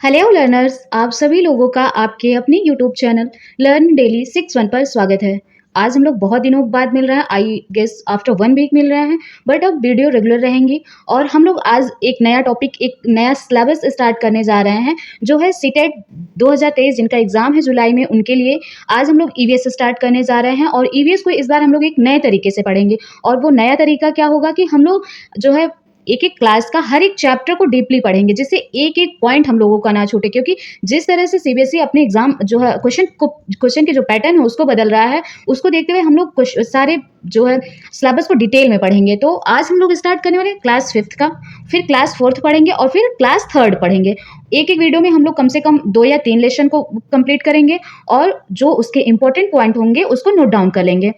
Hello learners, आप सभी लोगों का आपके अपने यूट्यूब चैनल लर्न डेली 61 पर स्वागत है। आज हम लोग बहुत दिनों बाद मिल रहे हैं, आई गेस आफ्टर 1 वीक मिल रहे हैं, बट अब वीडियो रेगुलर रहेंगी और हम लोग आज एक नया टॉपिक, एक नया सिलेबस स्टार्ट करने जा रहे हैं, जो है सीटेट 2023 जिनका एग्जाम है जुलाई में, उनके लिए आज हम लोग ईवीएस स्टार्ट करने जा रहे हैं। और ईवीएस को इस बार हम लोग एक नए तरीके से पढ़ेंगे। और वो नया तरीका क्या होगा कि हम लोग जो है एक एक क्लास का हर एक चैप्टर को डीपली पढ़ेंगे, जिससे एक एक पॉइंट हम लोगों का ना छूटे। क्योंकि जिस तरह से सीबीएसई अपने एग्जाम जो है क्वेश्चन के जो पैटर्न है उसको बदल रहा है, उसको देखते हुए हम लोग सारे जो है सिलेबस को डिटेल में पढ़ेंगे। तो आज हम लोग स्टार्ट करने वाले क्लास 5th का, फिर क्लास 4th पढ़ेंगे और फिर क्लास 3rd पढ़ेंगे। एक एक वीडियो में हम लोग कम से कम 2 या 3 लेसन को कंप्लीट करेंगे और जो उसके इंपॉर्टेंट पॉइंट होंगे उसको नोट डाउन कर लेंगे।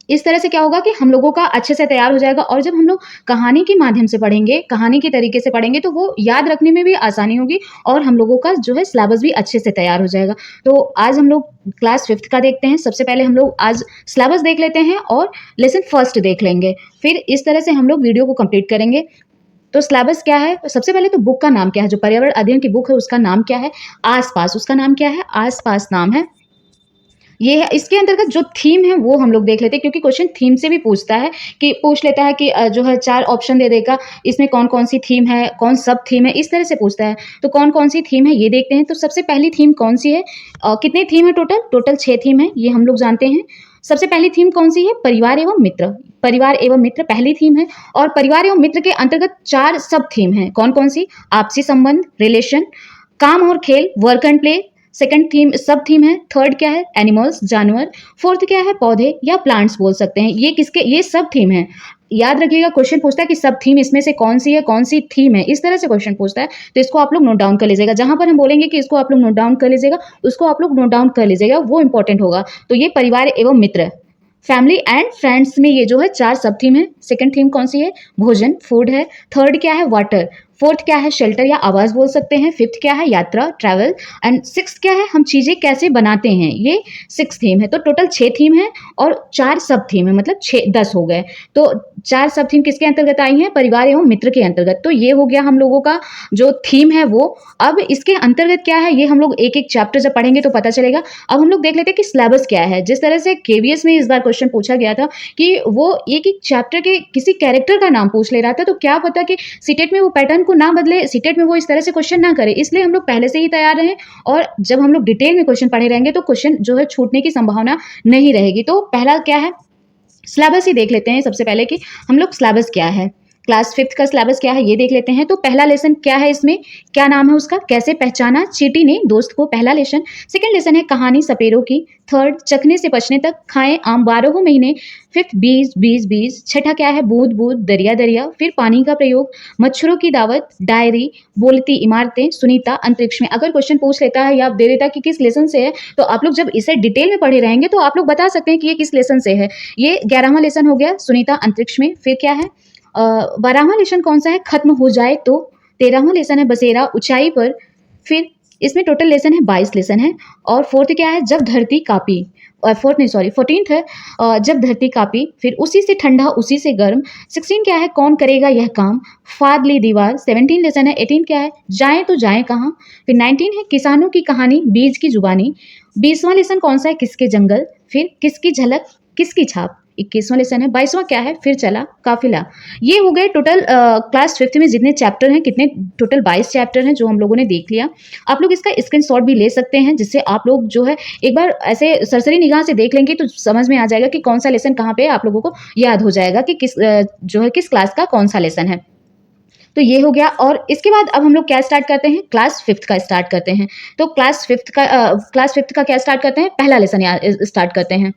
इस तरह से क्या होगा कि हम लोगों का अच्छे से तैयार हो जाएगा। और जब हम लोग कहानी के माध्यम से पढ़ेंगे, कहानी के तरीके से पढ़ेंगे, तो वो याद रखने में भी आसानी होगी और हम लोगों का जो है सिलेबस भी अच्छे से तैयार हो जाएगा। तो आज हम लोग क्लास 5th का देखते हैं। सबसे पहले हम लोग आज सिलेबस देख लेते हैं और लेसन फर्स्ट देख लेंगे, फिर इस तरह से हम लोग वीडियो को कंप्लीट करेंगे। तो सिलेबस क्या है? सबसे पहले तो बुक का नाम क्या है, जो पर्यावरण अध्ययन की बुक है उसका नाम क्या है? आसपास, उसका नाम क्या है? आसपास नाम है। ये है, इसके अंतर्गत जो थीम है वो हम लोग देख लेते हैं, क्योंकि क्वेश्चन थीम से भी पूछता है कि पूछ लेता है कि जो है 4 ऑप्शन दे देगा, इसमें कौन कौन सी थीम है, कौन सब थीम है, इस तरह से पूछता है। तो कौन कौन सी थीम है ये देखते हैं। तो सबसे पहली थीम कौन सी है? कितने थीम है? टोटल 6 थीम है, ये हम लोग जानते हैं। सबसे पहली थीम कौन सी है? परिवार एवं मित्र। परिवार एवं मित्र पहली थीम है। और परिवार एवं मित्र के अंतर्गत 4 सब थीम है। कौन कौन सी? आपसी संबंध, रिलेशन, काम और खेल, work and play. Second theme सब थीम है। थर्ड क्या है? एनिमल्स, जानवर। फोर्थ क्या है? पौधे या प्लांट्स बोल सकते हैं। ये सब थीम है। याद रखिएगा, क्वेश्चन पूछता है कि सब थीम इसमें से कौन सी है, कौन सी थीम है, इस तरह से क्वेश्चन पूछता है। तो इसको आप लोग नोट डाउन कर लीजिएगा। जहां पर हम बोलेंगे कि इसको आप लोग नोट डाउन कर लीजिएगा, उसको आप लोग नोट डाउन कर लीजिएगा, वो इंपॉर्टेंट होगा। तो ये परिवार एवं मित्र, फैमिली एंड फ्रेंड्स में ये जो है 4 सब थीम है। सेकंड थीम कौन सी है? भोजन, फूड है। थर्ड क्या है? वाटर। फोर्थ क्या है? शेल्टर या आवास बोल सकते हैं। फिफ्थ क्या है? यात्रा, ट्रैवल। एंड सिक्स क्या है? हम चीजें कैसे बनाते हैं। ये 6 थीम है। तो टोटल 6 थीम है और 4 सब थीम है, मतलब 10 हो गए। तो 4 सब थीम किसके अंतर्गत आई हैं? परिवार एवं मित्र के अंतर्गत। तो ये हो गया हम लोगों का जो थीम है वो। अब इसके अंतर्गत क्या है, ये हम लोग एक एक चैप्टर जब पढ़ेंगे तो पता चलेगा। अब हम लोग देख लेते हैं कि सिलेबस क्या है। जिस तरह से केवीएस में इस बार क्वेश्चन पूछा गया था कि वो एक एक चैप्टर के किसी कैरेक्टर का नाम पूछ ले रहा था, तो क्या पता कि सीटेट में वो पैटर्न को ना बदले, सीटेट में वो इस तरह से क्वेश्चन ना करे। इसलिए हम लोग पहले से ही तैयार रहें और जब हम लोग डिटेल में क्वेश्चन पढ़े रहेंगे तो क्वेश्चन जो है छूटने की संभावना नहीं रहेगी। तो पहला क्या है? सिलेबस ही देख लेते हैं सबसे पहले कि हम लोग सिलेबस क्या है, क्लास 5th का सिलेबस क्या है ये देख लेते हैं। तो पहला लेसन क्या है, इसमें क्या नाम है उसका? कैसे पहचाना चींटी ने दोस्त को, पहला लेसन। सेकंड लेसन है कहानी सपेरों की। थर्ड, चखने से बचने तक खाएं आम 12 महीने। फिफ्थ, बीज बीज बीज। छठा क्या है? बूंद बूंद, दरिया दरिया। फिर पानी का प्रयोग, मच्छरों की दावत, डायरी, बोलती इमारतें, सुनीता, अंतरिक्ष में। अगर क्वेश्चन पूछ लेता है या दे देता है कि किस लेसन से है, तो आप लोग जब इसे डिटेल में पढ़े रहेंगे तो आप लोग बता सकते हैं कि ये किस लेसन से है। ये 11वां लेसन हो गया, सुनीता अंतरिक्ष में। फिर क्या है? 12वां लेसन कौन सा है? खत्म हो जाए तो। 13वां लेसन है बसेरा ऊंचाई पर। फिर इसमें टोटल लेसन है 22 लेसन है। और फोर्थ क्या है? जब धरती कांपी। और फोर्थ नहीं, सॉरी, 14th है जब धरती कांपी। फिर उसी से ठंडा उसी से गर्म। 16 क्या है? कौन करेगा यह काम। फाद ली दीवार। 17 लेसन है। 18 क्या है? जाएं तो जाएं कहाँ। फिर 19 है किसानों की कहानी, बीज की जुबानी। 20वां लेसन कौन सा है? किसके जंगल। फिर किसकी झलक, किसकी छाप। 21वां लेसन है। 22वां क्या है? फिर चला काफिला। ये हो गए टोटल क्लास 5th में जितने चैप्टर हैं, कितने टोटल 22 चैप्टर हैं जो हम लोगों ने देख लिया। आप लोग इसका स्क्रीनशॉट भी ले सकते हैं, जिससे आप लोग जो है एक बार ऐसे सरसरी निगाह से देख लेंगे तो समझ में आ जाएगा कि कौन सा लेसन कहाँ पे, आप लोगों को याद हो जाएगा कि किस जो है किस क्लास का कौन सा लेसन है। तो ये हो गया। और इसके बाद अब हम लोग क्या स्टार्ट करते हैं? क्लास 5th का स्टार्ट करते हैं। तो क्लास 5th का क्या स्टार्ट करते हैं? पहला लेसन स्टार्ट करते हैं।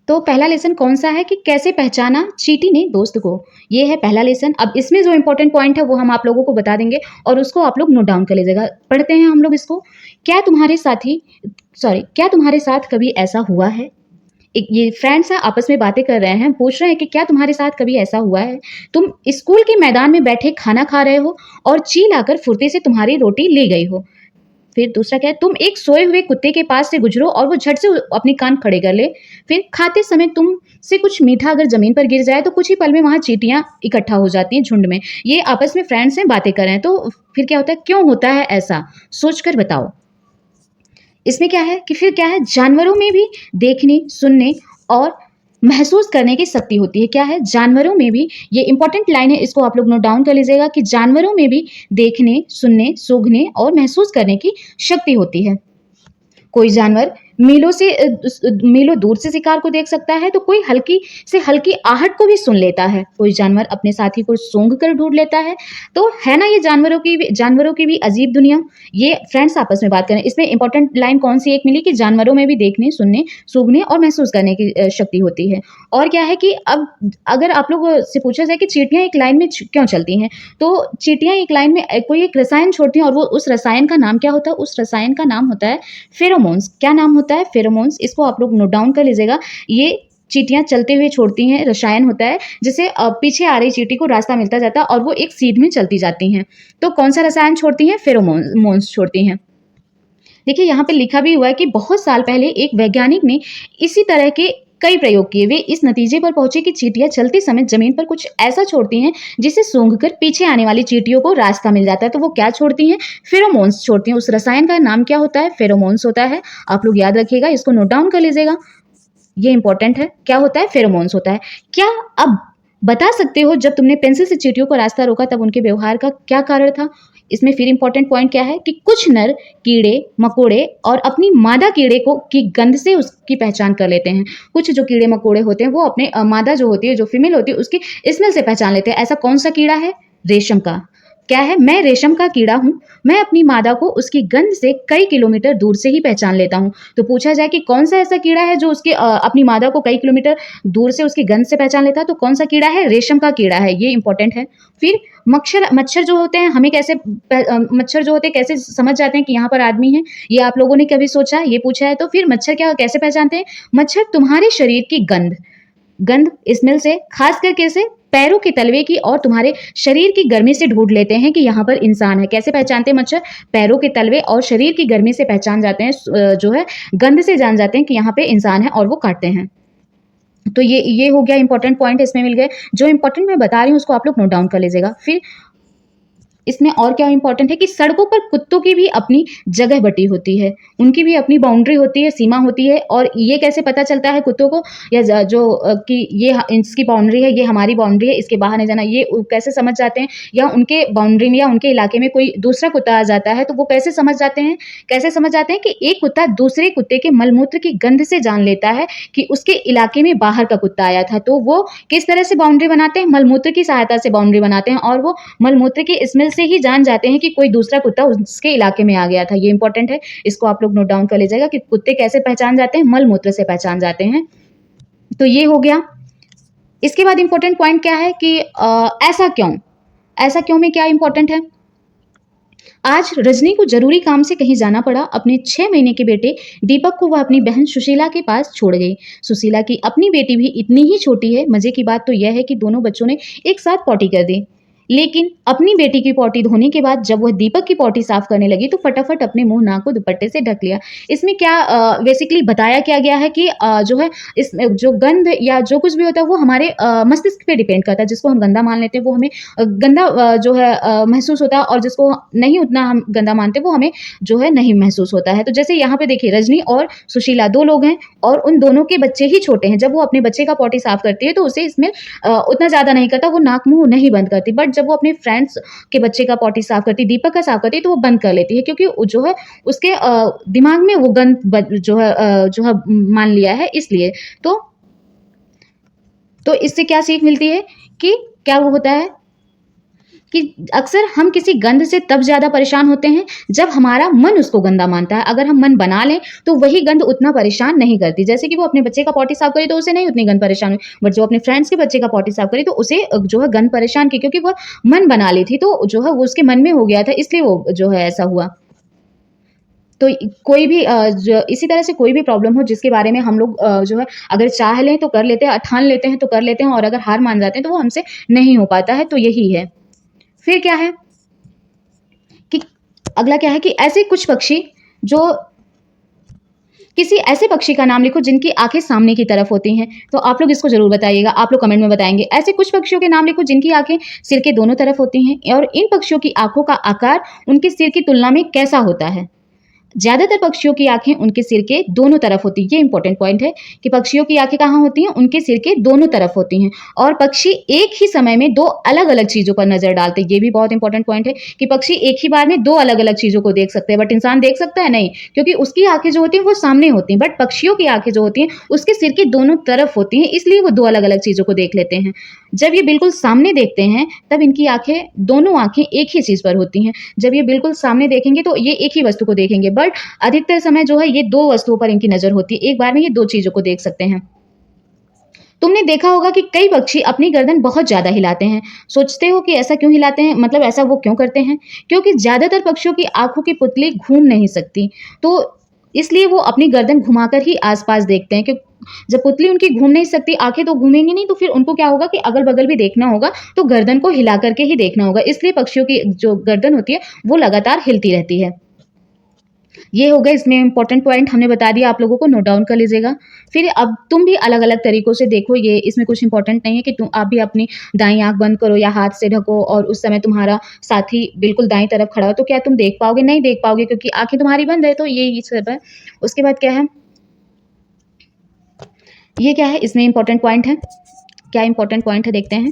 तो पहला लेसन कौन सा है कि कैसे पहचाना चींटी ने दोस्त को। ये है पहला लेसन। अब इसमें जो इंपॉर्टेंट पॉइंट है वो हम आप लोगों को बता देंगे और उसको आप लोग नोट डाउन कर लीजिएगा। पढ़ते हैं हम लोग इसको। क्या तुम्हारे साथ कभी ऐसा हुआ है? ये फ्रेंड्स है, आपस में बातें कर रहे हैं, पूछ रहे हैं कि क्या तुम्हारे साथ कभी ऐसा हुआ है, तुम स्कूल के मैदान में बैठे खाना खा रहे हो और चील आकर फुर्ती से तुम्हारी रोटी ले गई हो। फिर दूसरा क्या है, तुम एक सोए हुए कुत्ते के पास से गुजरो और वो झट से अपने कान खड़े कर ले। फिर खाते समय तुम से कुछ मीठा अगर जमीन पर गिर जाए तो कुछ ही पल में वहां चींटियां इकट्ठा हो जाती हैं झुंड में। ये आपस में फ्रेंड्स हैं, बातें कर रहे हैं। तो फिर क्या होता है, क्यों होता है ऐसा, सोचकर बताओ। इसमें क्या है कि फिर क्या है, जानवरों में भी देखने, सुनने और महसूस करने की शक्ति होती है। क्या है, जानवरों में भी, ये इंपॉर्टेंट लाइन है, इसको आप लोग नोट डाउन कर लीजिएगा कि जानवरों में भी देखने, सुनने, सूंघने और महसूस करने की शक्ति होती है। कोई जानवर मीलों दूर से शिकार को देख सकता है, तो कोई हल्की से हल्की आहट को भी सुन लेता है। कोई जानवर अपने साथी को सूंघ कर ढूंढ लेता है। तो है ना, ये जानवरों की भी अजीब दुनिया। ये फ्रेंड्स आपस में बात करें, इसमें इंपॉर्टेंट लाइन कौन सी एक मिली कि जानवरों में भी देखने, सुनने, सूंघने और महसूस करने की शक्ति होती है। और क्या है कि अब अगर आप लोग से पूछा जाए कि चींटियां एक लाइन में क्यों चलती हैं, तो चींटियां एक लाइन में कोई एक रसायन छोड़ती हैं, और वो उस रसायन का नाम क्या होता है, उस रसायन का नाम होता है फेरोमोन्स। क्या नाम होता है, फेरोमोन्स। इसको आप लोग नोट डाउन कर लीजिएगा। ये चींटियां चलते हुए छोड़ती हैं, रसायन होता है जिसे पीछे आ रही चींटी को रास्ता मिलता जाता है और वो एक सीध में चलती जाती हैं। तो कौन सा रसायन छोड़ती हैं, फेरोमोन्स छोड़ती हैं। देखिए यहाँ पे लिखा भी हुआ है कि बहुत साल पहले एक वैज्ञानिक ने इसी तरह के कई प्रयोग किए। वे इस नतीजे पर पहुंचे कि चींटियां चलते समय जमीन पर कुछ ऐसा छोड़ती हैं जिसे सूंघकर पीछे आने वाली चींटियों को रास्ता मिल जाता है। तो वो क्या छोड़ती हैं, फेरोमोन्स छोड़ती हैं। उस रसायन का नाम क्या होता है, फेरोमोन्स होता है। आप लोग याद रखिएगा, इसको नोट डाउन कर लीजिएगा, ये इंपॉर्टेंट है। क्या होता है, फेरोमोन्स होता है। क्या अब बता सकते हो, जब तुमने पेंसिल से चींटियों को रास्ता रोका तब उनके व्यवहार का क्या कारण था। इसमें फिर इंपॉर्टेंट पॉइंट क्या है कि कुछ नर कीड़े मकोड़े और अपनी मादा कीड़े को की गंध से उसकी पहचान कर लेते हैं। कुछ जो कीड़े मकोड़े होते हैं वो अपने मादा जो होती है, जो फीमेल होती है, उसकी स्मेल से पहचान लेते हैं। ऐसा कौन सा कीड़ा है, रेशम का। क्या है, मैं रेशम का कीड़ा हूं, मैं अपनी मादा को उसकी गंध से कई किलोमीटर दूर से ही पहचान लेता हूं। तो पूछा जाए कि कौन सा ऐसा कीड़ा है जो उसके अपनी मादा को कई किलोमीटर दूर से उसकी गंध से पहचान लेता है, तो कौन सा कीड़ा है, रेशम का कीड़ा है। ये इंपॉर्टेंट है। फिर मच्छर जो होते हैं, हमें कैसे मच्छर जो होते हैं कैसे समझ जाते हैं कि यहाँ पर आदमी है, ये आप लोगों ने कभी सोचा, ये पूछा है। तो फिर मच्छर क्या कैसे पहचानते हैं, मच्छर तुम्हारे शरीर की गंध गंध स्मेल से, खास करके से पैरों के तलवे की और तुम्हारे शरीर की गर्मी से ढूंढ लेते हैं कि यहाँ पर इंसान है। कैसे पहचानते हैं मच्छर, पैरों के तलवे और शरीर की गर्मी से पहचान जाते हैं, जो है गंध से जान जाते हैं कि यहाँ पे इंसान है और वो काटते हैं। तो ये हो गया इंपॉर्टेंट पॉइंट, इसमें मिल गए। जो इंपॉर्टेंट मैं बता रही हूँ उसको आप लोग नोट डाउन कर लीजिएगा। फिर इसमें और क्या इंपॉर्टेंट है कि सड़कों पर कुत्तों की भी अपनी जगह बटी होती है, उनकी भी अपनी बाउंड्री होती है, सीमा होती है। और ये कैसे पता चलता है कुत्तों को, या कि ये इसकी बाउंड्री है, ये हमारी बाउंड्री है, इसके बाहर नहीं जाना, ये कैसे समझ जाते हैं। या उनके बाउंड्री में या उनके इलाके में कोई दूसरा कुत्ता आ जाता है तो वो कैसे समझ जाते हैं, कि एक कुत्ता दूसरे कुत्ते के मलमूत्र की गंध से जान लेता है कि उसके इलाके में बाहर का कुत्ता आया था। तो वो किस तरह से बाउंड्री बनाते हैं, मलमूत्र की सहायता से बाउंड्री बनाते हैं, और वो मलमूत्र की स्मेल से ही जान जाते हैं कि कोई दूसरा कुत्ता उसके इलाके में आ गया था। ये इंपॉर्टेंट है, इसको आप लोग नोट डाउन कर लीजिएगा कि कुत्ते कैसे पहचान जाते हैं, मलमूत्र से पहचान जाते हैं। तो ये हो गया। इसके बाद इंपॉर्टेंट पॉइंट क्या है कि ऐसा क्यों में क्या इंपॉर्टेंट है। आज रजनी को जरूरी काम से कहीं जाना पड़ा। अपने 6 महीने के बेटे दीपक को वह अपनी बहन सुशीला के पास छोड़ गई। सुशीला की अपनी बेटी भी इतनी ही छोटी है। मजे की बात तो यह है कि दोनों बच्चों ने एक साथ पॉटी कर दी। लेकिन अपनी बेटी की पॉटी धोने के बाद जब वह दीपक की पॉटी साफ करने लगी तो फटाफट अपने मुंह नाक को दुपट्टे से ढक लिया। इसमें क्या बेसिकली बताया क्या गया है कि जो है इस जो गंध या जो कुछ भी होता है वो हमारे मस्तिष्क पे डिपेंड करता है। जिसको हम गंदा मान लेते हैं वो हमें गंदा जो है महसूस होता है, और जिसको नहीं उतना हम गंदा मानते वो हमें जो है नहीं महसूस होता है। तो जैसे यहाँ पे देखिए, रजनी और सुशीला 2 लोग हैं और उन दोनों के बच्चे ही छोटे हैं। जब वो अपने बच्चे का पॉटी साफ करती है तो उसे इसमें उतना ज्यादा नहीं करता, वो नाक मुंह नहीं बंद करती। बट जब वो अपने फ्रेंड्स के बच्चे का पॉटी साफ करती, दीपक का साफ करती, तो वो बंद कर लेती है, क्योंकि जो है उसके दिमाग में वो गंद जो है मान लिया है, इसलिए। तो इससे क्या सीख मिलती है कि क्या वो होता है कि अक्सर हम किसी गंध से तब ज्यादा परेशान होते हैं जब हमारा मन उसको गंदा मानता है। अगर हम मन बना लें तो वही गंध उतना परेशान नहीं करती। जैसे कि वो अपने बच्चे का पॉटी साफ करी तो उसे नहीं उतनी गंध परेशान हुई, बट जो अपने फ्रेंड्स के बच्चे का पॉटी साफ करी तो उसे जो है गंध परेशान की, क्योंकि वह मन बना ली थी। तो जो है वो उसके मन में हो गया था, इसलिए वो जो है ऐसा हुआ। तो कोई भी इसी तरह से कोई भी प्रॉब्लम हो जिसके बारे में हम लोग जो है अगर चाह लें तो कर लेते हैं, ठान लेते हैं तो कर लेते हैं, और अगर हार मान जाते हैं तो वो हमसे नहीं हो पाता है। तो यही है। फिर क्या है कि अगला क्या है कि ऐसे कुछ पक्षी जो किसी ऐसे पक्षी का नाम लिखो जिनकी आंखें सामने की तरफ होती हैं। तो आप लोग इसको जरूर बताइएगा, आप लोग कमेंट में बताएंगे। ऐसे कुछ पक्षियों के नाम लिखो जिनकी आंखें सिर के दोनों तरफ होती हैं और इन पक्षियों की आंखों का आकार उनके सिर की तुलना में कैसा होता है। ज्यादातर पक्षियों की आंखें उनके सिर के दोनों तरफ होती है। ये इंपॉर्टेंट पॉइंट है कि पक्षियों की आंखें कहाँ होती हैं, उनके सिर के दोनों तरफ होती हैं। और पक्षी एक ही समय में दो अलग अलग चीजों पर नजर डालते हैं। ये भी बहुत इंपॉर्टेंट पॉइंट है कि पक्षी एक ही बार में दो अलग अलग चीजों को देख सकते हैं, बट इंसान देख सकता है नहीं, क्योंकि उसकी आंखें जो होती हैं वो सामने होती हैं। बट पक्षियों की आंखें जो होती हैं उसके सिर के दोनों तरफ होती हैं, इसलिए वो दो अलग अलग चीजों को देख लेते हैं। जब ये बिल्कुल सामने देखते हैं तब इनकी आंखें, दोनों आंखें एक ही चीज पर होती हैं। जब ये बिल्कुल सामने देखेंगे तो ये एक ही वस्तु को देखेंगे, बट अधिकतर समय जो है ये दो वस्तुओं पर इनकी नजर होती है। एक बार में ये दो चीजों को देख सकते हैं। तुमने देखा होगा कि कई पक्षी अपनी गर्दन बहुत ज्यादा हिलाते हैं। सोचते हो कि ऐसा क्यों हिलाते हैं, मतलब ऐसा वो क्यों करते हैं? क्योंकि ज्यादातर पक्षियों की आंखों की पुतली घूम नहीं सकती, तो इसलिए वो अपनी गर्दन घुमाकर ही आसपास देखते हैं। कि जब पुतली उनकी घूम नहीं सकती, आंखें तो घूमेंगी नहीं, तो फिर उनको क्या होगा कि अगल बगल भी देखना होगा, तो गर्दन को हिला करके ही देखना होगा। इसलिए पक्षियों की जो गर्दन होती है वो लगातार हिलती रहती है। ये हो गया इसमें इंपॉर्टेंट पॉइंट, हमने बता दिया, आप लोगों को नोट डाउन कर लीजिएगा। फिर अब तुम भी अलग अलग तरीकों से देखो, ये इसमें कुछ इंपॉर्टेंट नहीं है कि तुम आप भी अपनी दाईं आंख बंद करो या हाथ से ढको और उस समय तुम्हारा साथी बिल्कुल दाईं तरफ खड़ा हो, तो क्या तुम देख पाओगे? नहीं देख पाओगे, क्योंकि आंखें तुम्हारी बंद है। तो ये सब है। उसके बाद क्या है, ये क्या है, इसमें इंपॉर्टेंट पॉइंट है। क्या इंपॉर्टेंट पॉइंट है देखते हैं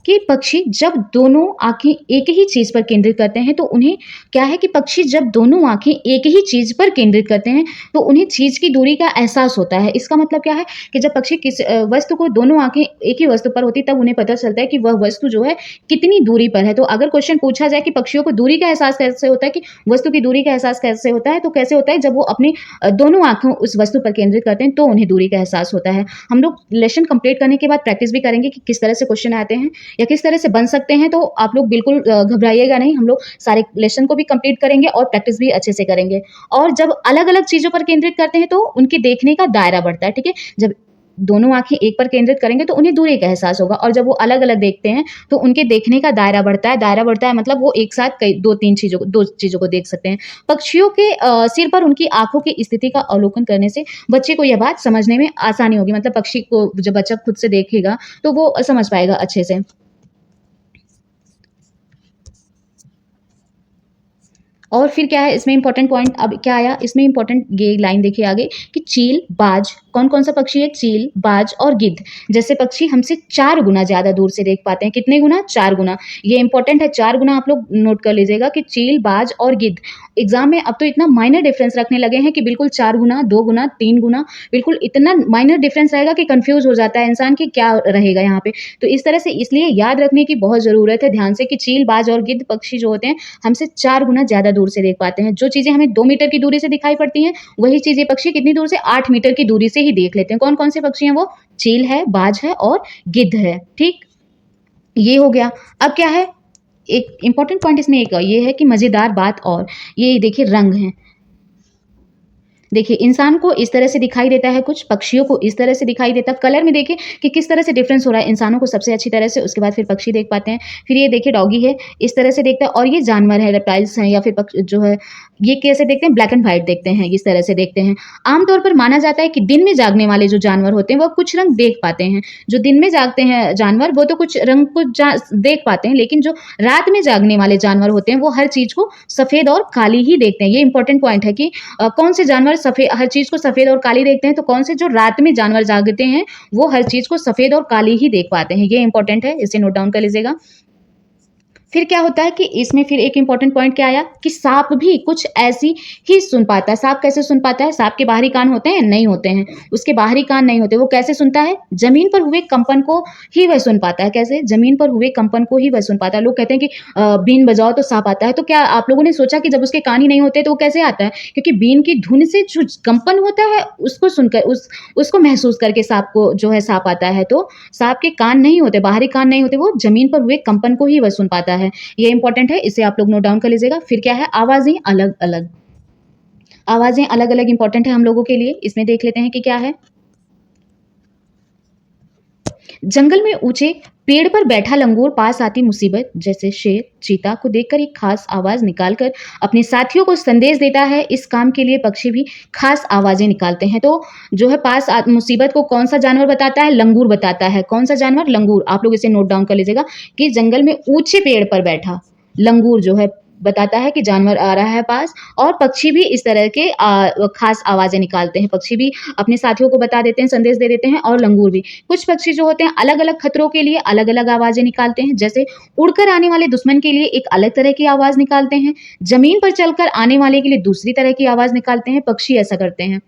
कि पक्षी जब दोनों आंखें एक ही चीज पर केंद्रित करते हैं तो उन्हें क्या है कि पक्षी जब दोनों आंखें एक ही चीज पर केंद्रित करते हैं तो उन्हें चीज की दूरी का एहसास होता है। इसका मतलब क्या है कि जब पक्षी किस वस्तु को, दोनों आंखें एक ही वस्तु पर होती तब उन्हें पता चलता है कि वह वस्तु जो है कितनी दूरी पर है। तो अगर क्वेश्चन पूछा जाए कि पक्षियों को दूरी का एहसास कैसे होता है, कि वस्तु की दूरी का एहसास कैसे होता है, तो कैसे होता है जब वो अपनी दोनों आंखों उस वस्तु पर केंद्रित करते हैं तो उन्हें दूरी का एहसास होता है। हम लोग लेसन कंप्लीट करने के बाद प्रैक्टिस भी करेंगे कि किस तरह से क्वेश्चन आते हैं या किस तरह से बन सकते हैं। तो आप लोग बिल्कुल घबराइएगा नहीं, हम लोग सारे लेसन को भी कंप्लीट करेंगे और प्रैक्टिस भी अच्छे से करेंगे। और जब अलग अलग चीजों पर केंद्रित करते हैं तो उनके देखने का दायरा बढ़ता है। ठीक है, जब दोनों आंखें एक पर केंद्रित करेंगे तो उन्हें दूरी का एहसास होगा, और जब वो अलग अलग देखते हैं तो उनके देखने का दायरा बढ़ता है। दायरा बढ़ता है मतलब वो एक साथ कई दो चीजों को देख सकते हैं। पक्षियों के सिर पर उनकी आंखों की स्थिति का अवलोकन करने से बच्चे को यह बात समझने में आसानी होगी। मतलब पक्षी को जब बच्चा खुद से देखेगा तो वो समझ पाएगा अच्छे से। और फिर क्या है इसमें इंपॉर्टेंट पॉइंट, अब क्या आया इसमें इंपॉर्टेंट, ये लाइन देखिए आगे कि चील, बाज, कौन कौन सा पक्षी है? चील, बाज और गिद्ध जैसे पक्षी हमसे 4 गुना ज्यादा दूर से देख पाते हैं। कितने गुना? 4 गुना। ये इंपॉर्टेंट है, 4 गुना। आप लोग नोट कर लीजिएगा कि चील, बाज और गिद्ध। एग्जाम में अब तो इतना माइनर डिफरेंस रखने लगे हैं कि बिल्कुल 4 गुना, 2 गुना, 3 गुना, बिल्कुल इतना माइनर डिफरेंस रहेगा कि कंफ्यूज हो जाता है इंसान कि क्या रहेगा यहाँ पे। तो इस तरह से इसलिए याद रखने की बहुत जरूरत है ध्यान से कि चील, बाज और गिद्ध पक्षी जो होते हैं हमसे 4 गुना ज्यादा दूर से देख पाते हैं। जो चीजें हमें 2 मीटर की दूरी से दिखाई पड़ती हैं वही चीजें पक्षी कितनी दूर से? 8 मीटर की दूरी से ही देख लेते हैं। कौन कौन से पक्षी हैं वो? चील है, बाज है और गिद्ध है। ठीक, ये हो गया। अब क्या है, एक इंपॉर्टेंट पॉइंट इसमें एक ये है कि मजेदार बात, और ये देखिए रंग है। देखिए इंसान को इस तरह से दिखाई देता है, कुछ पक्षियों को इस तरह से दिखाई देता है। कलर में देखिए कि किस तरह से डिफरेंस हो रहा है। इंसानों को सबसे अच्छी तरह से, उसके बाद फिर पक्षी देख पाते हैं। फिर ये देखिए डॉगी है, इस तरह से देखता है, और ये जानवर है, रेप्टाइल्स हैं या फिर जो है ये कैसे देखते हैं? ब्लैक एंड व्हाइट देखते हैं, इस तरह से देखते हैं। आमतौर पर माना जाता है कि दिन में जागने वाले जो जानवर होते हैं वो कुछ रंग देख पाते हैं। जो दिन में जागते हैं जानवर वो तो कुछ रंग को देख पाते हैं, लेकिन जो रात में जागने वाले जानवर होते हैं वो हर चीज को सफेद और काली ही देखते हैं। ये इंपॉर्टेंट पॉइंट है कि कौन से जानवर सफेद, हर चीज को सफेद और काली देखते हैं, तो कौन से जो रात में जानवर जागते हैं वो हर चीज को सफेद और काली ही देख पाते हैं। ये इंपॉर्टेंट है, इसे नोट डाउन कर लीजिएगा। फिर क्या होता है कि इसमें फिर एक इंपॉर्टेंट पॉइंट क्या आया कि सांप भी कुछ ऐसी ही सुन पाता है। सांप कैसे सुन पाता है? सांप के बाहरी कान होते हैं? नहीं होते हैं, उसके बाहरी कान नहीं होते। वो कैसे सुनता है? जमीन पर हुए कंपन को ही वह सुन पाता है। कैसे? जमीन पर हुए कंपन को ही वह सुन पाता है। लोग कहते हैं कि बीन बजाओ तो सांप आता है, तो क्या आप लोगों ने सोचा कि जब उसके कान ही नहीं होते तो वो कैसे आता है? क्योंकि बीन की धुन से जो कंपन होता है उसको सुनकर, उसको महसूस करके सांप को जो है सांप आता है। तो सांप के कान नहीं होते, बाहरी कान नहीं होते, वो जमीन पर हुए कंपन को ही वह सुन पाता है। ये इंपॉर्टेंट है, इसे आप लोग नोट डाउन कर लीजिएगा। फिर क्या है, आवाजें अलग अलग। आवाजें अलग अलग इंपॉर्टेंट है हम लोगों के लिए। इसमें देख लेते हैं कि क्या है। जंगल में ऊंचे पेड़ पर बैठा लंगूर पास आती मुसीबत जैसे शेर चीता को देखकर एक खास आवाज निकालकर अपने साथियों को संदेश देता है। इस काम के लिए पक्षी भी खास आवाजें निकालते हैं। तो जो है मुसीबत को कौन सा जानवर बताता है? लंगूर बताता है। कौन सा जानवर? लंगूर। आप लोग इसे नोट डाउन कर लीजिएगा कि जंगल में ऊंचे पेड़ पर बैठा लंगूर जो है बताता है कि जानवर आ रहा है पास। और पक्षी भी इस तरह के खास आवाजें निकालते हैं। पक्षी भी अपने साथियों को बता देते हैं, संदेश दे देते हैं, और लंगूर भी। कुछ पक्षी जो होते हैं अलग अलग खतरों के लिए अलग अलग आवाजें निकालते हैं। जैसे उड़कर आने वाले दुश्मन के लिए एक अलग तरह की आवाज निकालते हैं, जमीन पर चलकर आने वाले के लिए दूसरी तरह की आवाज निकालते हैं। पक्षी ऐसा करते हैं।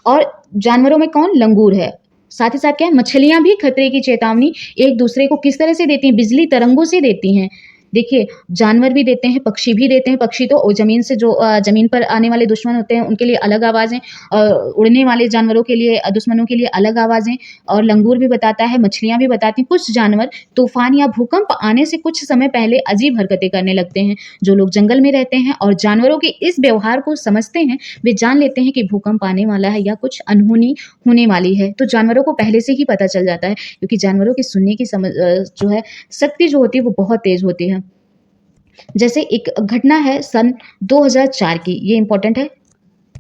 और जानवरों में कौन? लंगूर है। साथ ही साथ क्या है, मछलियां भी खतरे की चेतावनी एक दूसरे को किस तरह से देती हैं? बिजली तरंगों से देती हैं। देखिए, जानवर भी देते हैं, पक्षी भी देते हैं। पक्षी तो जमीन से जो जमीन पर आने वाले दुश्मन होते हैं उनके लिए अलग आवाजें, उड़ने वाले जानवरों के लिए दुश्मनों के लिए अलग आवाजें। और लंगूर भी बताता है, मछलियां भी बताती हैं। कुछ जानवर तूफान या भूकंप आने से कुछ समय पहले अजीब हरकतें करने लगते हैं। जो लोग जंगल में रहते हैं और जानवरों के इस व्यवहार को समझते हैं, वे जान लेते हैं कि भूकंप आने वाला है या कुछ अनहोनी होने वाली है। तो जानवरों को पहले से ही पता चल जाता है, क्योंकि जानवरों की सुनने की जो है शक्ति जो होती है वो बहुत तेज होती है। जैसे एक घटना है सन 2004 की, ये इंपॉर्टेंट है।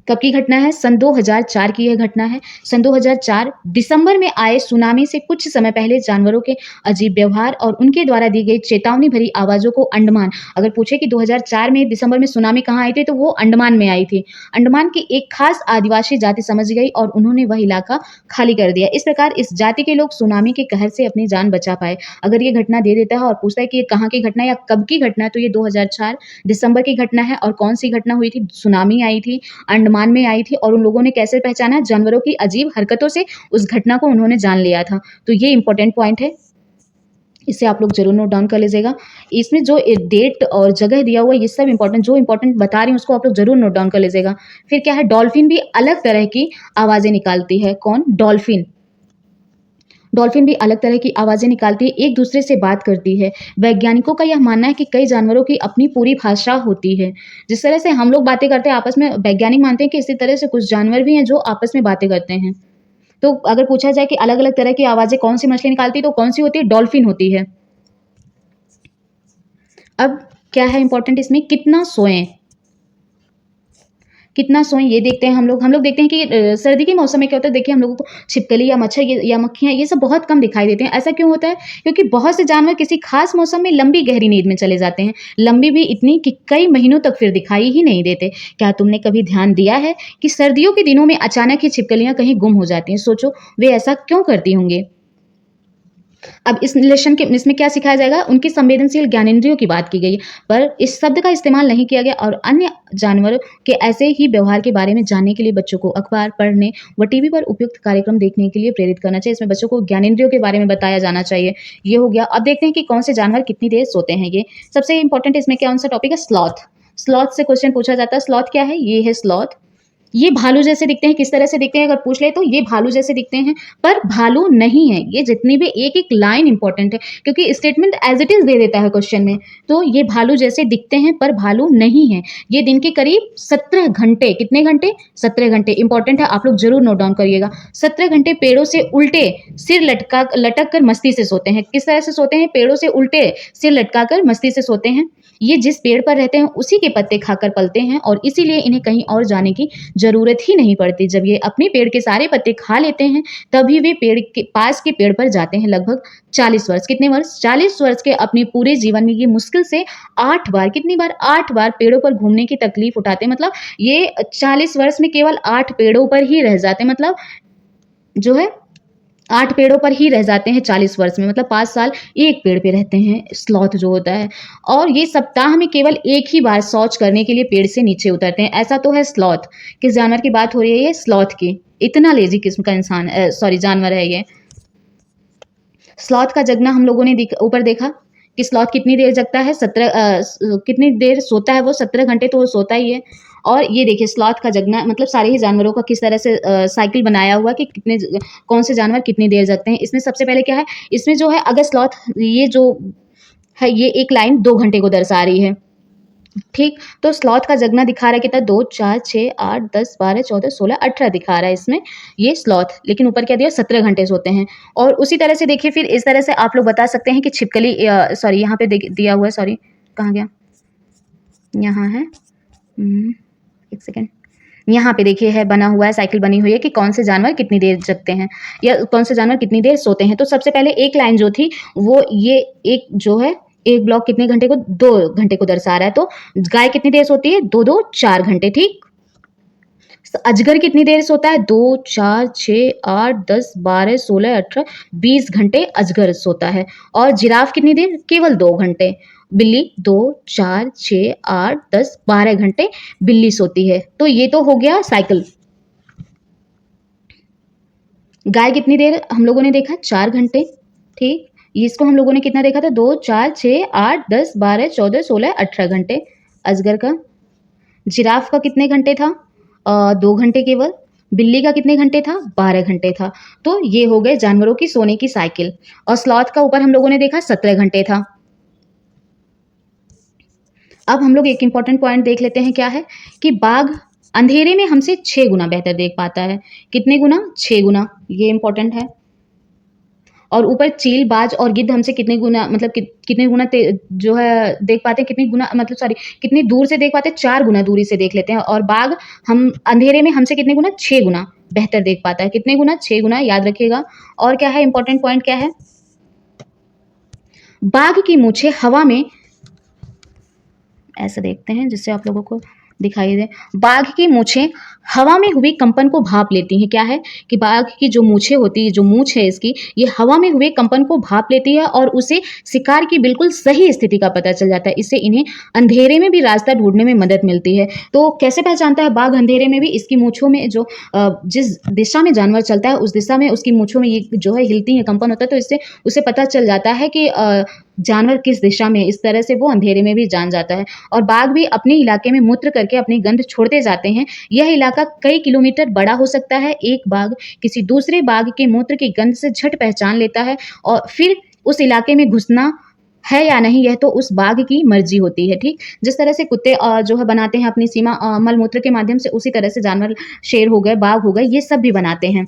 कब की घटना है? सन 2004 की यह घटना है। सन 2004 दिसंबर में आए सुनामी से कुछ समय पहले जानवरों के अजीब व्यवहार और उनके द्वारा दी गई चेतावनी भरी आवाजों को अंडमान, अगर पूछे कि 2004 में दिसंबर में सुनामी कहाँ आई थी, तो वो अंडमान में आई थी। अंडमान की एक खास आदिवासी जाति समझ गई और उन्होंने वह इलाका खाली कर दिया। इस प्रकार इस जाति के लोग सुनामी के कहर से अपनी जान बचा पाए। अगर ये घटना दे देता है और पूछता है कि ये कहाँ की घटना या कब की घटना है, तो ये 2004 दिसंबर की घटना है। और कौन सी घटना हुई थी? सुनामी आई थी, अंडमान में आई थी। और उन लोगों ने कैसे पहचाना? जानवरों की अजीब हरकतों से उस घटना को उन्होंने जान लिया था। तो ये इंपॉर्टेंट पॉइंट है, इसे आप लोग जरूर नोट डाउन कर लीजिएगा। इसमें जो डेट और जगह दिया हुआ है, ये सब इंपॉर्टेंट, जो इंपॉर्टेंट बता रही हूँ उसको आप लोग जरूर नोट डाउन कर लीजिएगा। फिर क्या है, डॉल्फिन भी अलग तरह की आवाजें निकालती है। कौन? डॉल्फिन। डॉल्फिन भी अलग तरह की आवाजें निकालती है, एक दूसरे से बात करती है। वैज्ञानिकों का यह मानना है कि कई जानवरों की अपनी पूरी भाषा होती है। जिस तरह से हम लोग बातें करते हैं आपस में, वैज्ञानिक मानते हैं कि इसी तरह से कुछ जानवर भी हैं जो आपस में बातें करते हैं। तो अगर पूछा जाए कि अलग अलग तरह की आवाजें कौन सी मछली निकालती है, तो कौन सी होती है? डॉल्फिन होती है। अब क्या है इंपॉर्टेंट इसमें? कितना सोएं। कितना सोएं ये देखते हैं हम लोग देखते हैं कि सर्दी के मौसम में क्या होता है, देखिए हम लोगों को छिपकली या मच्छर या मक्खियाँ ये सब बहुत कम दिखाई देते हैं। ऐसा क्यों होता है? क्योंकि बहुत से जानवर किसी खास मौसम में लंबी गहरी नींद में चले जाते हैं, लंबी भी इतनी कि कई महीनों तक फिर दिखाई ही नहीं देते। क्या तुमने कभी ध्यान दिया है कि सर्दियों के दिनों में अचानक ही छिपकलियां कहीं गुम हो जाती हैं? सोचो वे ऐसा क्यों करती होंगी। अब इस लेसन के इसमें क्या सिखाया जाएगा? उनकी संवेदनशील ज्ञानेंद्रियों की बात की गई, पर इस शब्द का इस्तेमाल नहीं किया गया। और अन्य जानवरों के ऐसे ही व्यवहार के बारे में जानने के लिए बच्चों को अखबार पढ़ने व टीवी पर उपयुक्त कार्यक्रम देखने के लिए प्रेरित करना चाहिए। इसमें बच्चों को ज्ञानेंद्रियों के बारे में बताया जाना चाहिए। ये हो गया। अब देखते हैं कि कौन से जानवर कितनी देर सोते हैं। ये सबसे इंपॉर्टेंट इसमें कौन सा टॉपिक है? स्लॉथ। स्लॉथ से क्वेश्चन पूछा जाता है। स्लॉथ क्या है? ये है स्लॉथ। ये भालू जैसे दिखते हैं। किस तरह से दिखते हैं अगर पूछ ले तो ये भालू जैसे दिखते हैं, पर भालू नहीं है। ये जितनी भी एक एक लाइन इंपॉर्टेंट है, क्योंकि स्टेटमेंट एज इट इज दे देता है क्वेश्चन में। तो ये भालू जैसे दिखते हैं पर भालू नहीं है। ये दिन के करीब 17 घंटे, कितने घंटे? 17 घंटे इंपॉर्टेंट है, आप लोग जरूर नोट डाउन करिएगा। 17 घंटे पेड़ों से उल्टे सिर लटक कर मस्ती से सोते हैं। किस तरह से सोते हैं? पेड़ों से उल्टे सिर लटका कर मस्ती से सोते हैं। ये जिस पेड़ पर रहते हैं उसी के पत्ते खाकर पलते हैं, और इसीलिए इन्हें कहीं और जाने की जरूरत ही नहीं पड़ती। जब ये अपने पेड़ के सारे पत्ते खा लेते हैं तभी वे पेड़ के पास के पेड़ पर जाते हैं। लगभग 40 वर्ष, कितने वर्ष? 40 वर्ष के अपने पूरे जीवन में ये मुश्किल से 8 बार, कितनी बार? 8 बार पेड़ों पर घूमने की तकलीफ उठाते हैं। मतलब ये 40 वर्ष में केवल 8 पेड़ों पर ही रह जाते हैं। मतलब जो है 8 पेड़ों पर ही रह जाते हैं 40 वर्ष में। मतलब 5 साल एक पेड़ पे रहते हैं स्लॉथ जो होता है। और ये सप्ताह में केवल एक ही बार शौच करने के लिए पेड़ से नीचे उतरते हैं। ऐसा तो है स्लॉथ। किस जानवर की बात हो रही है? ये स्लॉथ की। इतना लेजी किस्म का इंसान सॉरी जानवर है ये। स्लॉथ का जगना हम लोगों ने ऊपर देखा कि स्लॉथ कितनी देर जगता है, कितनी देर सोता है वो? 17 घंटे तो वो सोता ही है। और ये देखिए स्लॉथ का जगना, मतलब सारे ही जानवरों का किस तरह से साइकिल बनाया हुआ कि कौन से जानवर कितनी देर जगते हैं। इसमें सबसे पहले क्या है, इसमें जो है अगर स्लॉथ, ये जो है ये एक लाइन 2 घंटे को दर्शा रही है। ठीक, तो स्लॉथ का जगना दिखा रहा है कितना 2, 4, 6, 8, 10, 12, 14, 16, 18 दिखा रहा है इसमें ये स्लॉथ, लेकिन ऊपर क्या दिया 17 घंटे सोते हैं। और उसी तरह से देखिए फिर इस तरह से आप लोग बता सकते हैं कि छिपकली सॉरी यहाँ पे दिया हुआ है, सॉरी कहाँ गया, यहाँ है, 1 सेकंड, यहाँ पे देखिए है बना हुआ है, साइकिल बनी हुई है कि कौन से जानवर कितनी देर जगते हैं या कौन से जानवर कितनी देर सोते हैं। तो सबसे पहले एक लाइन जो थी वो ये एक जो है एक ब्लॉक कितने घंटे को 2 घंटे को दर्शा रहा है। तो गाय कितनी देर सोती है 2-2 4 घंटे, ठीक। अजगर कितनी देर सोता है 2 4 6 8 10 12 16 18 20 घंटे अजगर सोता है। और जिराफ कितनी देर केवल 2 घंटे। बिल्ली 2 4 6 8 10 12 घंटे बिल्ली सोती है। तो ये तो हो गया साइकिल। गाय कितनी देर हम लोगों ने देखा 4 घंटे, ठीक। इसको हम लोगों ने कितना देखा था 2 4 6 8 10 12 14 16 18 घंटे अजगर का। जिराफ का कितने घंटे था 2 घंटे केवल। बिल्ली का कितने घंटे था 12 घंटे था। तो ये हो गए जानवरों की सोने की साइकिल। और स्लॉथ का ऊपर हम लोगों ने देखा 17 घंटे था। अब हम लोग एक इंपॉर्टेंट पॉइंट देख लेते हैं, क्या है कि बाघ अंधेरे में हमसे 6 गुना बेहतर देख पाता है। कितने गुना 6 गुना, ये इंपॉर्टेंट है। और ऊपर चील, बाज और गिद्ध हमसे कितने गुना मतलब कितने गुना जो है देख पाते हैं, कितनी गुना मतलब सॉरी कितनी दूर से देख पाते हैं, 4 गुना दूरी से देख लेते हैं। और बाघ हम अंधेरे में हमसे कितने गुना 6 गुना बेहतर देख पाता है। कितने गुना 6 गुना, याद रखिएगा। और क्या है इंपॉर्टेंट पॉइंट, क्या है बाघ की मूछें हवा में, ऐसे देखते हैं जिससे आप लोगों को दिखाई दे। बाघ की मूछें हवा में हुए कंपन को भाप लेती हैं। क्या है कि बाघ की जो मूछें होती है, जो मूछ है इसकी, ये हवा में हुए कंपन को भाप लेती है और उसे शिकार की बिल्कुल सही स्थिति का पता चल जाता है। इससे इन्हें अंधेरे में भी रास्ता ढूंढने में मदद मिलती है। तो कैसे पहचानता है बाघ अंधेरे में भी, इसकी मूछों में जो जिस दिशा में जानवर चलता है उस दिशा में उसकी मूछों में ये जो है हिलती है, कंपन होता है, तो इससे उसे पता चल जाता है कि जानवर किस दिशा में। इस तरह से वो अंधेरे में भी जान जाता है। और बाघ भी अपने इलाके में मूत्र करके अपनी गंध छोड़ते जाते हैं। यह इलाका कई किलोमीटर बड़ा हो सकता है। एक बाघ किसी दूसरे बाघ के मूत्र की गंध से झट पहचान लेता है और फिर उस इलाके में घुसना है या नहीं यह तो उस बाघ की मर्जी होती है, ठीक। जिस तरह से कुत्ते जो है बनाते हैं अपनी सीमा मल मूत्र के माध्यम से, उसी तरह से जानवर शेर हो गए, बाघ हो गए, ये सब भी बनाते हैं।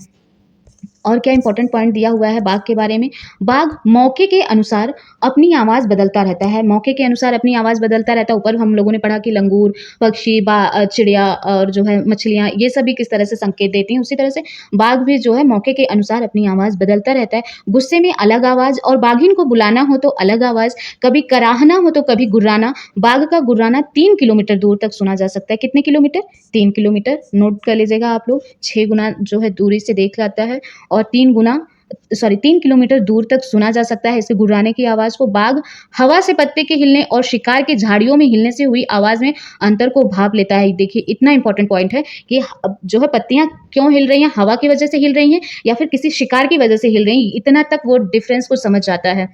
और क्या इंपॉर्टेंट पॉइंट दिया हुआ है बाघ के बारे में, बाघ मौके के अनुसार अपनी आवाज़ बदलता रहता है। मौके के अनुसार अपनी आवाज़ बदलता रहता है। ऊपर हम लोगों ने पढ़ा कि लंगूर, पक्षी, चिड़िया और जो है मछलियाँ, ये सभी किस तरह से संकेत देती हैं, उसी तरह से बाघ भी जो है मौके के अनुसार अपनी आवाज़ बदलता रहता है। गुस्से में अलग आवाज़ और बाघिन को बुलाना हो तो अलग आवाज़, कभी कराहना हो तो कभी गुर्राना। बाघ का गुर्राना 3 किलोमीटर दूर तक सुना जा सकता है। कितने किलोमीटर 3 किलोमीटर, नोट कर लीजिएगा आप लोग। 6 गुना जो है दूरी से देख लाता है और 3 किलोमीटर दूर तक सुना जा सकता है इसके गुर्राने की आवाज़ को। बाघ हवा से पत्ते के हिलने और शिकार के झाड़ियों में हिलने से हुई आवाज़ में अंतर को भाप लेता है। देखिए इतना इंपॉर्टेंट पॉइंट है कि जो है पत्तियां क्यों हिल रही हैं, हवा की वजह से हिल रही हैं या फिर किसी शिकार की वजह से हिल रही हैं, इतना तक वो डिफरेंस को समझ जाता है।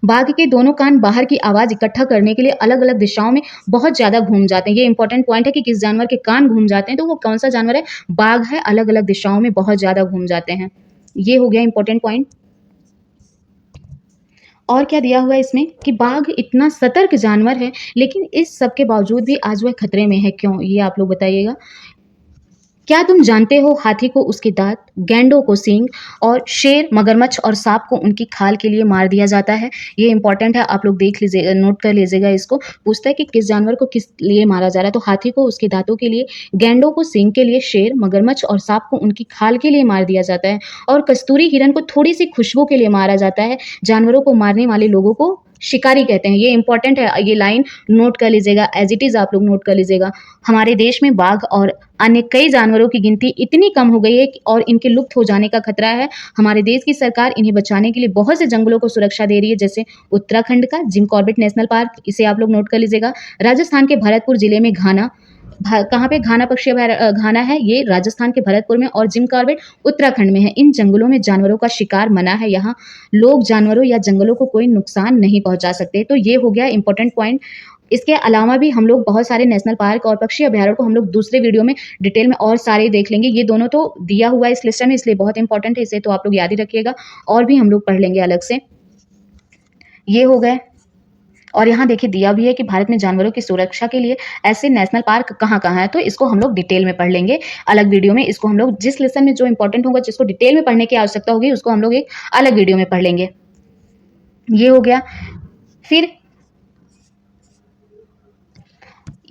बाघ के दोनों कान बाहर की आवाज़ इकट्ठा करने के लिए अलग अलग दिशाओं में बहुत ज़्यादा घूम जाते हैं। ये इंपॉर्टेंट पॉइंट है कि किस जानवर के कान घूम जाते हैं, तो वो कौन सा जानवर है, बाघ है, अलग अलग दिशाओं में बहुत ज़्यादा घूम जाते हैं। ये हो गया इंपॉर्टेंट पॉइंट। और क्या दिया हुआ है इसमें कि बाघ इतना सतर्क जानवर है, लेकिन इस सब के बावजूद भी आज वह खतरे में है। क्यों, ये आप लोग बताइएगा। क्या तुम जानते हो हाथी को उसके दांत, गैंडों को सींग और शेर, मगरमच्छ और सांप को उनकी खाल के लिए मार दिया जाता है। ये इंपॉर्टेंट है, आप लोग देख लीजिएगा, नोट कर लीजिएगा इसको। पूछता है कि किस जानवर को किस लिए मारा जा रहा है, तो हाथी को उसके दांतों के लिए, गैंडों को सींग के लिए, शेर, मगरमच्छ और सांप को उनकी खाल के लिए मार दिया जाता है। और कस्तूरी हिरन को थोड़ी सी खुशबू के लिए मारा जाता है। जानवरों को मारने वाले लोगों को शिकारी कहते हैं। ये इंपॉर्टेंट है, ये लाइन नोट कर लीजिएगा, एज इट इज आप लोग नोट कर लीजिएगा। हमारे देश में बाघ और अन्य कई जानवरों की गिनती इतनी कम हो गई है और इनके लुप्त हो जाने का खतरा है। हमारे देश की सरकार इन्हें बचाने के लिए बहुत से जंगलों को सुरक्षा दे रही है, जैसे उत्तराखंड का जिम कॉर्बेट नेशनल पार्क, इसे आप लोग नोट कर लीजिएगा। राजस्थान के भरतपुर जिले में घाना, कहाँ पे घाना पक्षी घाना है, ये राजस्थान के भरतपुर में, और जिम कॉर्बेट उत्तराखंड में है। इन जंगलों में जानवरों का शिकार मना है। यहाँ लोग जानवरों या जंगलों को कोई नुकसान नहीं पहुंचा सकते। तो ये हो गया इंपॉर्टेंट पॉइंट। इसके अलावा भी हम लोग बहुत सारे नेशनल पार्क और पक्षी अभ्यारण्य को हम लोग दूसरे वीडियो में डिटेल में और सारे देख लेंगे। ये दोनों तो दिया हुआ है इस लिस्ट में, इसलिए बहुत इंपॉर्टेंट है, इसे तो आप लोग याद ही रखिएगा। और भी हम लोग पढ़ लेंगे अलग से। ये हो गए। और यहाँ देखिए दिया भी है कि भारत में जानवरों की सुरक्षा के लिए ऐसे नेशनल पार्क कहाँ-कहाँ हैं, तो इसको हम लोग डिटेल में पढ़ लेंगे अलग वीडियो में। इसको हम लोग जिस लेसन में जो इम्पोर्टेंट होगा, जिसको डिटेल में पढ़ने की आवश्यकता होगी, उसको हम लोग एक अलग वीडियो में पढ़ लेंगे। ये हो गया। फिर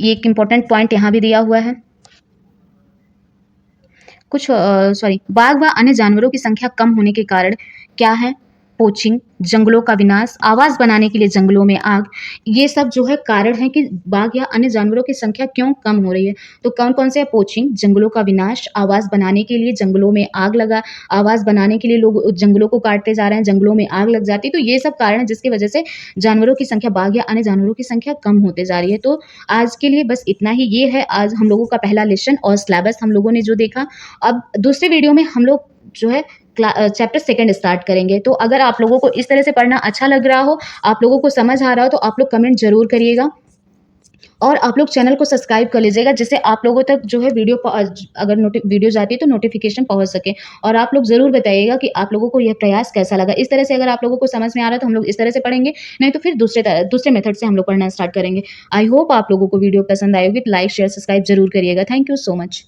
ये एक इम्पोर्टेंट पॉइंट यहाँ भी दिया हुआ है। बाघ व अन्य जानवरों की संख्या कम होने के कारण क्या है? पोचिंग, जंगलों का विनाश, आवास बनाने के लिए जंगलों में आग, ये सब जो है कारण है कि बाघ या अन्य जानवरों की संख्या क्यों कम हो रही है। तो कौन-कौन से हैं? पोचिंग, जंगलों का विनाश, आवास बनाने के लिए जंगलों में आग लगा, आवास बनाने के लिए लोग जंगलों को काटते जा रहे हैं, जंगलों में आग लग जाती है। तो ये सब कारण है जिसकी वजह से जानवरों की संख्या, बाघ या अन्य जानवरों की संख्या कम होते जा रही है। तो आज के लिए बस इतना ही। ये है आज हम लोगों का पहला लेसन और सिलेबस हम लोगों ने जो देखा। अब दूसरे वीडियो में हम लोग जो है चैप्टर सेकंड स्टार्ट करेंगे। तो अगर आप लोगों को इस तरह से पढ़ना अच्छा लग रहा हो, आप लोगों को समझ आ रहा हो, तो आप लोग कमेंट ज़रूर करिएगा और आप लोग चैनल को सब्सक्राइब कर लीजिएगा, जिससे आप लोगों तक जो है अगर वीडियो जाती है तो नोटिफिकेशन पहुंच सके। और आप लोग ज़रूर बताइएगा कि आप लोगों को यह प्रयास कैसा लगा। इस तरह से अगर आप लोगों को समझ में आ रहा है तो हम लोग इस तरह से पढ़ेंगे, नहीं तो फिर दूसरे मेथड से हम लोग पढ़ना स्टार्ट करेंगे। आई होप आप लोगों को वीडियो पसंद आई होगी। तो लाइक, शेयर, सब्सक्राइब जरूर करिएगा। Thank you so much.